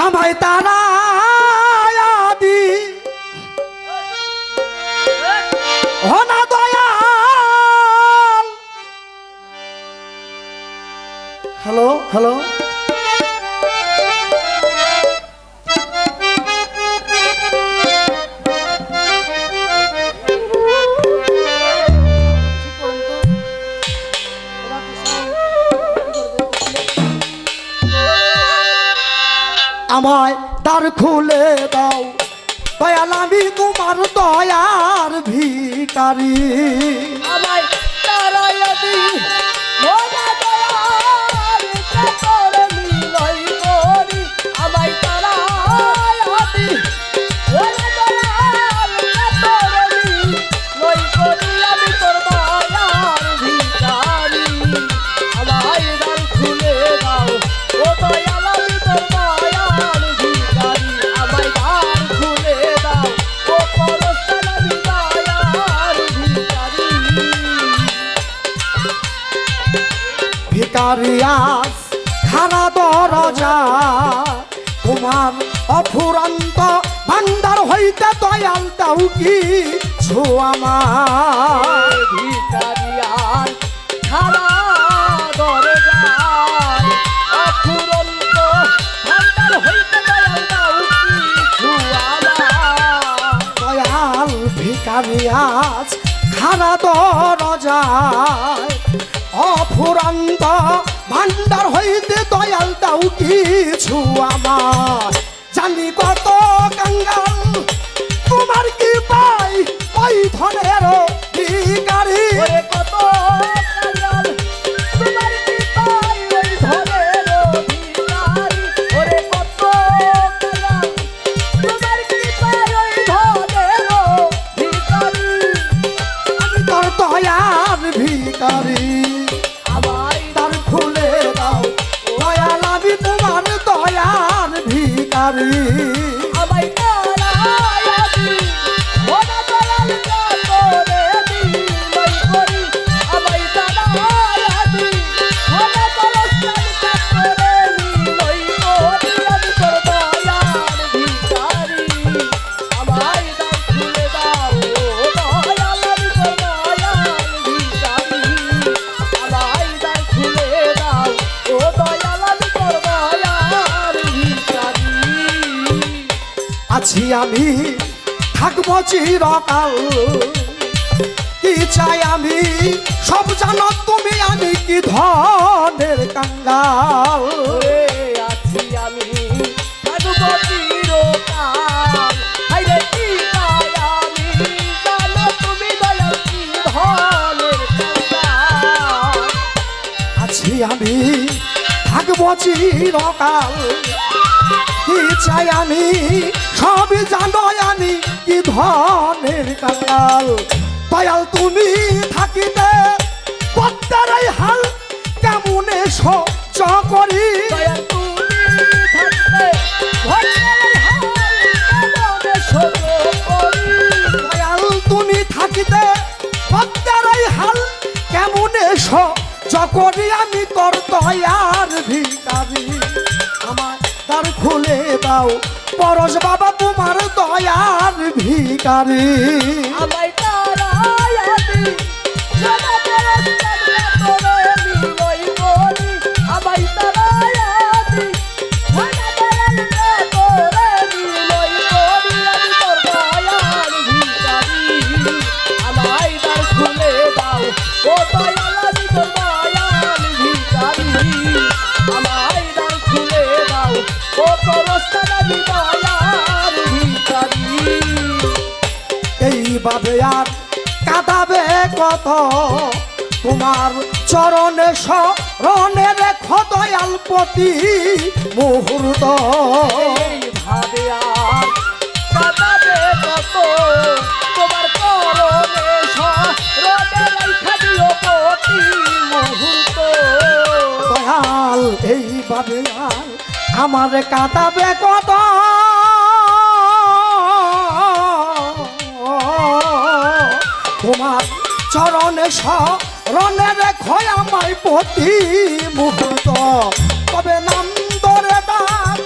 আমায় তারা দি হনা Dayal. Hello hello, আমায় দ্বার খুলে দাও দয়াল, আমি তোমার দয়ার ভিখারি। আমায় তারাইয়া দি ওনা দয়াল, তোর মিলই করি। আমায় তারাইয়া দি ওনা দয়াল, তোর মিলই করি। আমি তোর দয়ার ভিখারি। আমায় দ্বার খুলে দাও ও দয়াল, আমি তোর দয়ার ভিখারি। আমায় দ্বার খুলে দাও ও পরস্থান, আমি দয়ার ভিখারি। ভিখারি আজ খানা দরজা, তোমার অফুরন্ত ভান্ডার হইতে দয়াল দাও কিছু আমার। ভিখারিয়ার খারা দরজায় অফুরন্ত ভান্ডার হইতে দয়াল দাও কিছু আমার। দয়াল ভিখারি আজ খানা দরজায় অফুরন্ত ভান্ডার হইতে দয়াল দাও কিছু আমার। জানি কত কাঙ্গাল তোমার কি পাই ওই ধনের ভিখারি। ওরে কত কাঙ্গাল তোমার কি পাই ওই ধনের ভিখারি। ওরে কত কাঙ্গাল তোমার কি পাই ওই ধনের ভিখারি। আমি তোর দয়ার ভিখারি, আমায় তার খুলে দাও দয়াল, আমি তোমার দয়ার ভিখারি। আমায় তারাইয়া দি ওনা দয়াল, তোরে মিলই করি। আমায় তারাইয়া দি ওনা পরস্থান, তোরে মিলই করি। আমি তোর দয়ার ভিখারি। আমায় দ্বার খুলে দাও ও দয়াল, আমি তোর দয়ার ভিখারি। আমায় দ্বার খুলে দাও ও দয়াল, আমি তোর দয়ার ভিখারি। আছি আমি থাকবো চিরকাল, কি চাই আমি সব জানো তুমি, আমি কি ধনের কাঙ্গাল। ওরে আছি আমি থাকবো চিরকাল। হায়রে কি চাই আমি জানো তুমি, দয়াল কি ধনের কাঙ্গাল। আছি আমি থাকবো চিরকাল, কি চাই আমি সবই জানো, আমি কি ধনের কাঙ্গাল। দয়াল তুমি থাকিতে পদ্মারাই হাল কেমনে সহ্য করি। দয়াল তুমি থাকতে ভক্তের হাল কেমনে সহ্য করি। দয়াল তুমি থাকিতে পদ্মারাই হাল কেমনে সহ্য করি। আমি তোর দয়ার ভিখারি, আমার দ্বার খুলে দাও পরশ বাবা তোমার দয়ার ভিখারি। আমায় তারাইয়া দি ওনা পরস্থান, তোরে মিলই করি। আমায় তারাইয়া দি ওনা দয়াল, তোরে মিলই করি। আমি তোর দয়ার ভিখারি। আমায় দ্বার খুলে দাও ও দয়াল, আমি তোর দয়ার ভিখারি। আমায় দ্বার খুলে দাও ও পরস্থান, আমি দয়ার ভিখারি। এইভাবে আর কাঁদাবে কত তোমার চরণে শরণে রেখো দয়াল প্রতি মুহূর্ত। এইভাবে আর কাঁদাবে কত তোমার চরণে শরণে রাইখা দিও প্রতি মুহূর্ত। দয়াল এইভাবে আর আমার কাঁদাবে কত তোমার চরণে শরণে রেখো আমায় প্রতি মুহূর্ত। তবে নাম ধরে ডাক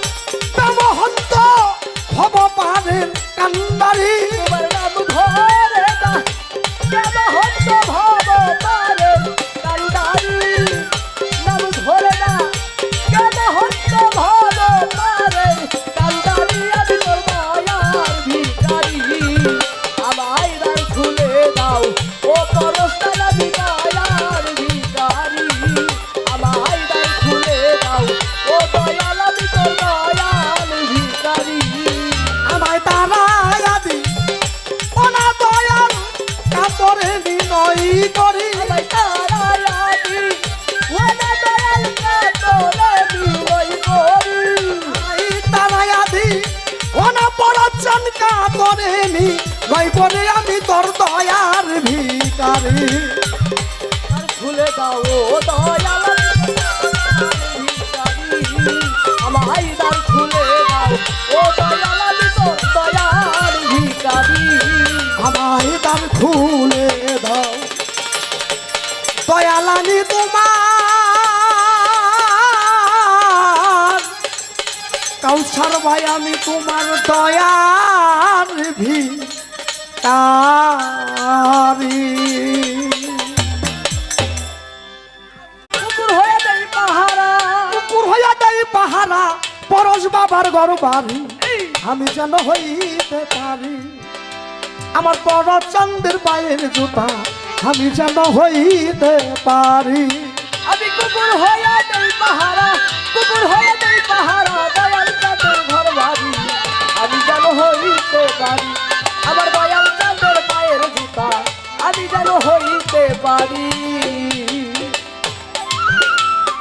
করি আমায় তারায়াদি ওনা দয়াল কাতরে বিনয় করি এই তারায়াদি ওনা পরাচন কাতরে নি নয় করে আমি তোর দয়ার ভিখারি আর খুলে দাও ও দয়াল আমায় দ্বার খুলে দাও ও দয়াল আমি তোর দয়ার ভিখারি আমায় দ্বার খুলে দাও দয়ালানি তোমার কাউসার ভাই আমি তোমার দয়ার ভিখারি কুকুর হয়ে দেই পাহারা কুকুর হইয়া দেই পাহারা পরশ বাবার ঘর বাড়ি আমি যেন হইতে পারি আমার পরশ চন্দ্রের পায়ের জুতা আমি যেন হইতে পারি আমি কুকুর হয়ে দেই পাহারা কুকুর হয়ে দেই পাহারা দয়াল চাঁদের ঘর বাড়ি আমি যেন হইতে পারি আমার দয়াল চাঁদের পায়ের জুতা আমি যেন হইতে পারি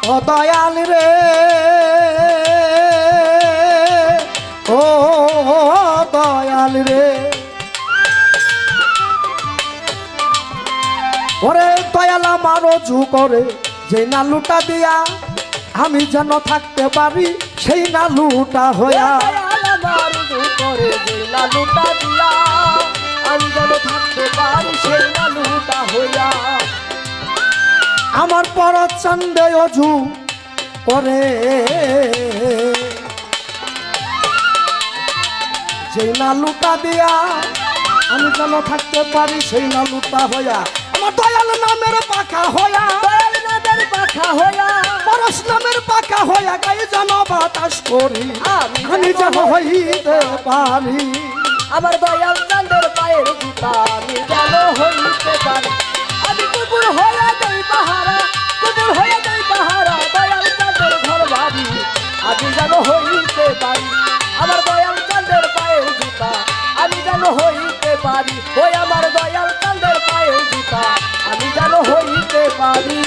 ও দয়াল রে ও দয়াল রে ওরে দয়াল আমার রজু করে যে নালুটা দিয়া আমি যেন থাকতে পারি সেই নালুটা হইয়া দয়াল আমার রুজু করে যে লালুটা দিয়া আমি যেন থাকতে পারি সেই লালুটা হইয়া আমার পরশ চন্দ্রে অজু করে যেই নালুটা দিয়া আমি যেন থাকতে পারি সেই নালুটা হইয়া আমার দয়াল নামের পাখা হইয়া দয়াল নাদের পাখা হইয়া পরশ নামের পাখা হইয়া গায়ে যেন বাতাস করি আমি যেন হইতে পারি আমার দয়াল চাঁদের পায়ের জুতা আমি যেন হইতে পারি আমি কুকুর হয়ে দেই পাহারা কুকুর হয়ে দেই পাহারা দয়াল চাঁদের ঘর বাড়ি আমি যেন হইতে পারি আমার দয়াল চাঁদের পায়ের জুতা আমি যেন হইতে পারি ওই আমার দয়াল চাঁদের পায়ের জুতা আমি যেন হইতে পারি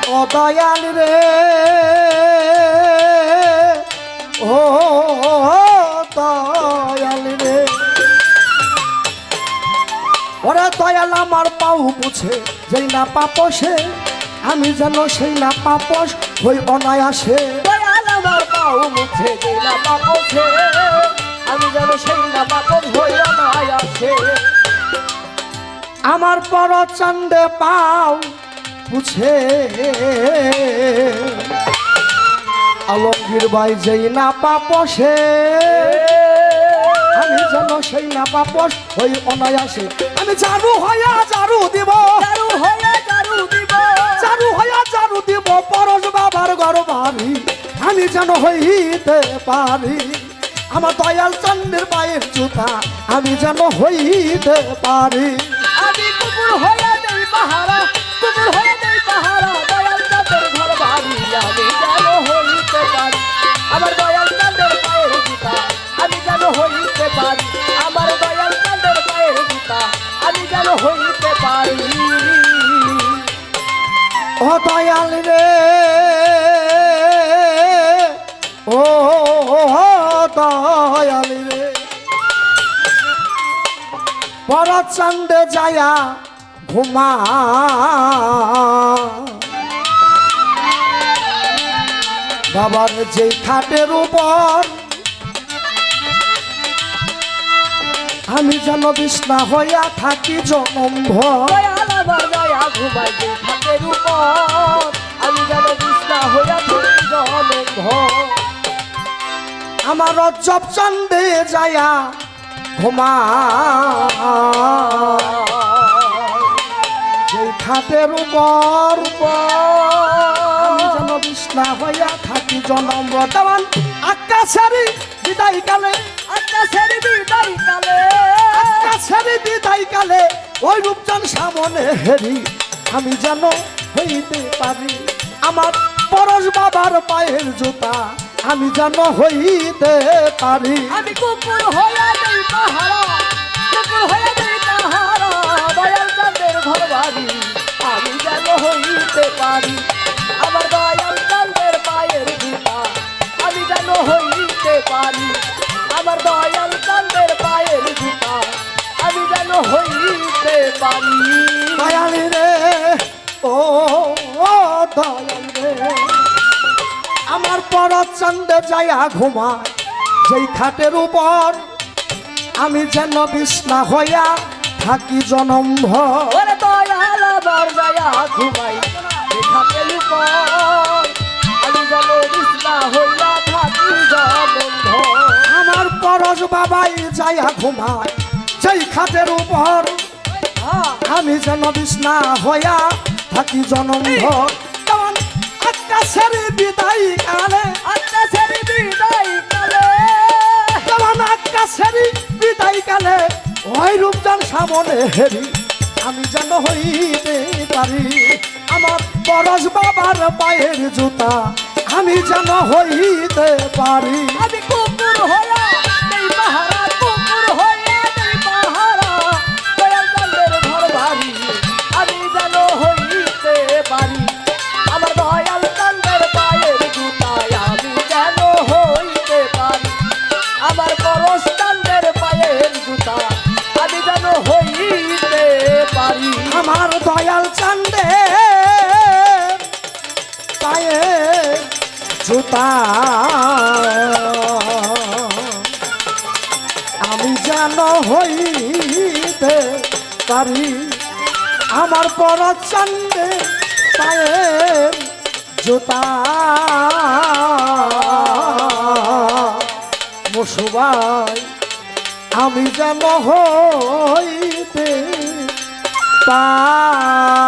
ও দয়াল রে ও দয়াল রে ওরে দয়াল আমার পাও বুঝে যেই না পাপসে আমি যেন সেই না পাপস হই অনায়াসে দয়াল আমার পাও মুছে দিলা পাপছে আমি যেন সেই না পাপস হইয়া নাই আসে আমার পর চন্দে পাও বুঝে আলমগীর ভাই যেই না পাপসে আমি যেন সেই না পাপস হই অনায়াসে আমি জারু হইয়া জারু দিব জারু হইয়া জারু দিব জারু হইয়া জারু দিব পরশ বাবার ঘর বাড়ি আমি যেন হইতে পারি আমার দয়াল চন্দ্রের পায়ের জুতা আমি যেন হইতে পারি আমি কুকুর হইয়া দেই পাহারা কুকুর হইয়া দেই পাহারা দয়াল চাঁদের ঘর বাড়ি আমি যেন হইতে পারি আমার দয়াল চাঁদের পায়ের জুতা আমি যেন হইতে পারি আমার দয়াল চাঁদের পায়ের জুতা আমি যেন হইতে পারি ও দয়াল রে ও দয়াল রে পর চন্দে যায়া ঘুমা বাবার যেই খাটের উপর আমি যেন বিছনা হইয়া থাকি জনম ভর দয়াল আমার দয়া ঘুমাই যে খাটের উপর আমি যেন বিছনা হইয়া থাকি জনম ভর আমার রজ্জব চন্দে যায়া ঘুমা যেই খাটের উপর আমি যেন বিছনা হইয়া থাকি জনম বর্তমান আকাশেরই বিদায় কালে আকাশের বিদায় কালে আকাশেরই বিদায় কালে ওই রূপচান সামনে হেরি আমি যেন হইতে পারি আমার পরশ বাবার পায়ের জুতা আমি যেন হইতে পারি আমি কুকুর হইয়া দেই পাহারা কুকুর হইয়া দেই পাহারা ঘর বাড়ি আমি যেন হইতে পারি আমার দয়াল চাঁদের পায়ের জুতা আমি যেন হইতে পারি আমার দয়াল চাঁদের পায়ের জুতা আমি যেন হইতে পারি দয়ালি রে ও দয়াল রে আমার পরত চন্দ্রে যাইয়া ঘুমায় যেই খাটের উপর আমি যেন বিছনা হইয়া থাকি জনম ভর ওরে দয়াল আমার যায়া ঘুমাই খাটের উপর আমি যেন বিছনা হইয়া থাকি জনম আমার পরশ বাবাই যাইয়া ঘুমায় যেই খাটের উপর আমি যেন বিছনা হইয়া থাকি জনম ভর তেমন আকাশের বিদায় কালে আকাশের বিদায় কালে তেমন আকাশের বিদায় কালে ওই রূপদান সামনে হেরি আমি যেন হইতে পারি আমার পরশ বাবার পায়ের জুতা আমি যেন হইতে পারি আমি কুকুর হইয়া দেই পাহারা কুকুর হইয়া দেই পাহারা দয়াল চাঁদের ঘর বাড়ি আমি যেন হইতে পারি আমার দয়াল চাঁদের পায়ের জুতায় আমি যেন হইতে পারি আমার পরশ চাঁদের পায়ের জুতা আমি যেন হইতে পারি আমার দয়াল চান্দে পায়ে জুতা আমি যেন হইতে পারি আমার পর চান্দে পায়ে জুতা মুসুবাই আমি যেন হইতে পারি